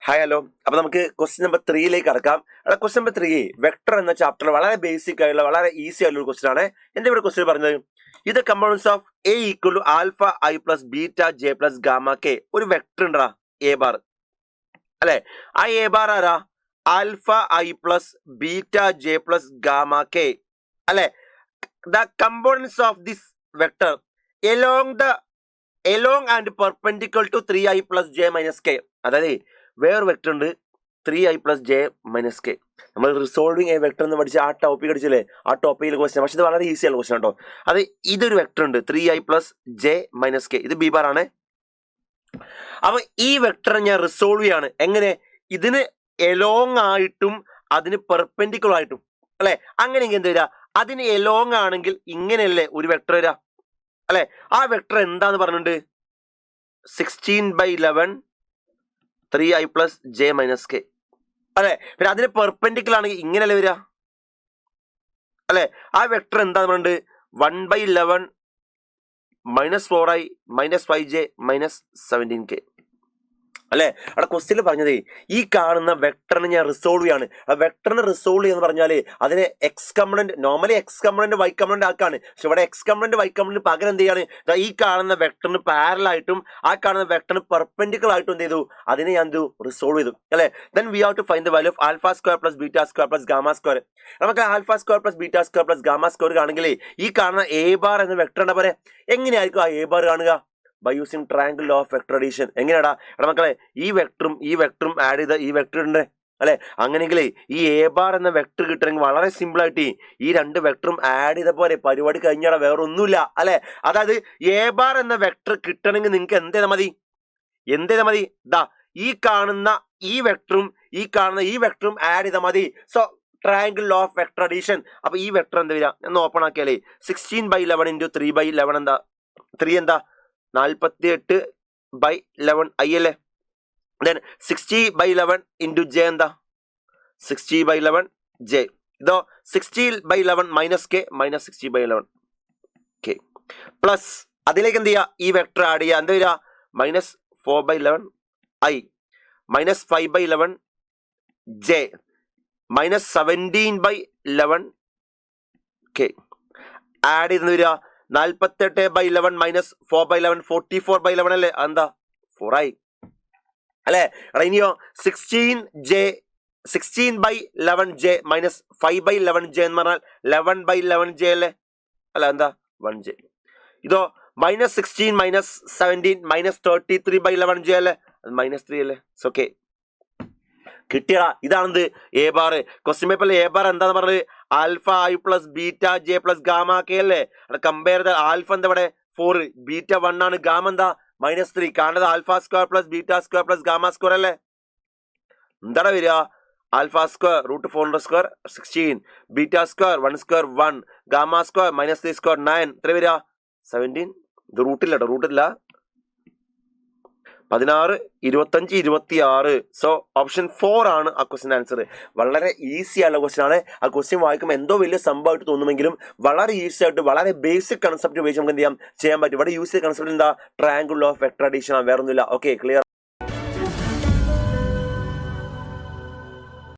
Hi hello. അപ്പൊ നമുക്ക് question number 3 കടക്കാം. ക്വസ്റ്റ്യൻ നമ്പർ 3 വെക്ടർ എന്ന ചാപ്റ്റർ വളരെ ബേസിക് ആയിട്ടുള്ള വളരെ ഈസി ആയിട്ടുള്ള ഒരു ക്വസ്റ്റ്യൻ ആണ്. എന്താ ഇവിടെ ക്വസ്റ്റ്യൻ പറഞ്ഞത്? ഇത് components of A equal to alpha i plus beta j plus gamma k. ഒരു വെക്ടർ ഉണ്ടാ എ ബാർ അല്ലെ? ആ എ ബാർ ആരാ? Alpha i plus beta j plus gamma k അല്ലെ? The components of this vector along and perpendicular to 3i plus j minus k. അതായത് വേറെ vector ഉണ്ട് 3i plus j minus k. നമ്മൾ resolving a vector എന്ന് പഠിച്ച ആ topic അടിച്ചില്ലേ? ആ ടോപ്പിക്കിൽ ക്വസ്റ്റ്യൻ, പക്ഷെ ഇത് വളരെ ഈസി ആണ് ക്വസ്റ്റ്യൻ കേട്ടോ. അത് ഇതൊരു വെക്ടർ ഉണ്ട് 3i plus j minus K. ഇത് ബി ബാർ ആണ്. അപ്പൊ ഈ വെക്ടർ ഞാൻ റിസോൾവ് ചെയ്യാണ്. എങ്ങനെ? ഇതിന് എലോങ് ആയിട്ടും അതിന് പെർപെൻഡിക്കുലർ ആയിട്ടും അല്ലെ? അങ്ങനെയെങ്കിൽ എന്ത് വരിക? അതിന് എലോങ് ആണെങ്കിൽ ഇങ്ങനെയല്ലേ ഒരു വെക്ടർ വരിക അല്ലെ? ആ വെക്ടർ എന്താന്ന് പറഞ്ഞിട്ടുണ്ട്? 16/11 3i plus j minus K അല്ലെ? പിന്നെ അതിന് പെർപെൻഡിക്കുലർ ആണെങ്കിൽ ഇങ്ങനെയല്ലേ വരിക അല്ലെ? ആ വെക്ടർ എന്താന്ന് പറഞ്ഞിട്ട് 1/11 -4i -5j -17k അല്ലെ? അവിടെ ക്വസ്റ്റ്യനിൽ പറഞ്ഞതേ ഈ കാണുന്ന വെക്ടറിനെ ഞാൻ റിസോൾവ് ചെയ്യാണ്. ആ വെക്ടറിനെ റിസോൾവ് ചെയ്യുന്ന പറഞ്ഞാല് അതിനെ X component, normally X component Y component ആക്കാണ്. പക്ഷെ ഇവിടെ എക്സ് കമ്പണന്റ് വൈ കമ്പണന്റ് പകരം എന്ത് ചെയ്യാണ്? ഈ കാണുന്ന വെക്ടറിന് പാരലൽ ആയിട്ടും ആ കാണുന്ന വെക്ടറിന് പെർപെൻഡിക്കുലർ ആയിട്ടും എന്ത് ചെയ്തു? അതിനെ ഞാൻ റിസോൾവ് ചെയ്തു അല്ലെ? Then we have to find the value of alpha square plus beta square plus gamma square. നമുക്ക് alpha square plus beta square plus gamma square ആണെങ്കിൽ ഈ കാണുന്ന എ ബാർ എന്ന വെക്ടർ എന്താ പറയാ? എങ്ങനെയായിരിക്കും ആ എ ബാർ കാണുക? By using triangle law of vector addition. എങ്ങനെയാടാ എടാ മക്കളെ? ഈ വെക്ടറും ആഡ് ചെയ്ത ഈ വെക്ടർ ഉണ്ട് അല്ലെ? അങ്ങനെയെങ്കിൽ ഈ എ ബാർ എന്ന വെക്ടർ കിട്ടണമെങ്കിൽ വളരെ സിമ്പിൾ ആയിട്ട് ഈ രണ്ട് വെക്ടറും ആഡ് ചെയ്ത പോലെ പരിപാടി കഴിഞ്ഞാടാ, വേറെ ഒന്നുമില്ല അല്ലെ? അതായത് എ ബാർ എന്ന വെക്ടർ കിട്ടണമെങ്കിൽ നിങ്ങൾക്ക് എന്ത് ചെയ്താൽ മതി? ദാ ഈ കാണുന്ന ഈ വെക്ടറും ആഡ് ചെയ്താൽ മതി. So triangle law of vector addition. അപ്പൊ ഈ വെക്ടർ എന്താ വരിക? എന്ന് ഓപ്പൺ ആക്കിയാലേ 16/11 × 3/11 എന്താ? 3 എന്താ? 48/11 i അല്ലേ? ദെൻ 60/11 × j എന്താ? 60/11 j. ഇതോ 60/11 -k -60/11 k പ്ലസ് അതിലേക്ക് എന്ത് ചെയ്യുക? ഈ വെക്ടർ ആഡ് ചെയ്യുക. എന്താ വരിക? -4/11 i -5/11 j -17/11 k ആഡ് ചെയ്തെന്ന് വരിക 48/11 -4/11 44/11 അല്ലേ? എന്താ? 4i അല്ലെ? ഇനിയോ 16/11 j -5/11 j എന്ന് പറഞ്ഞാൽ 11/11 j അല്ലേ? അല്ല എന്താ? 1j. ഇതോ -16 -17 -33/11 j അല്ലേ? -3 അല്ലേ? ഓക്കെ, കിട്ടിയടാ. ഇതാണെന്ത്? A bar. ക്വസ്റ്റ്യൻ പേപ്പറിൽ എ ബാർ എന്താന്ന് പറഞ്ഞത്? Alpha i plus beta j plus gamma k അല്ലേ? കമ്പയർ ചെയ്ത ആൽഫ എന്താ ഇവിടെ? 4, ബീറ്റ 1 ആണ്, ഗാമ എന്താ? -3. കാണുന്നത് alpha square plus beta square plus gamma square അല്ലേ? എന്താണ് വരിക? Alpha square √4² 16, beta square 1 square 1, gamma square -3 square 9. എത്ര വരിക? 17. ഇത് റൂട്ടില്ല 16, 25, 26. സോ ഓപ്ഷൻ 4 ആണ് ആ ക്വസ്റ്റ്യൻ ആൻസർ. വളരെ ഈസി ആയുള്ള ക്വസ്റ്റ്യൻ ആണ്. ആ ക്വസ്റ്റ്യൻ വായിക്കുമ്പോൾ എന്തോ വലിയ സംഭവമായിട്ട് തോന്നുമെങ്കിലും വളരെ ഈസി ആയിട്ട് വളരെ ബേസിക് കൺസെപ്റ്റ് ഉപയോഗിച്ച് നമുക്ക് എന്ത് ചെയ്യാൻ പറ്റും. ഇവിടെ യൂസ് ചെയ്ത കൺസെപ്റ്റ് എന്താ? ട്രയാങ്കിൾ ഓഫ് വെക്ടർ അഡീഷൻ ആണ്, വേറെ ഒന്നുമില്ല. Okay, clear.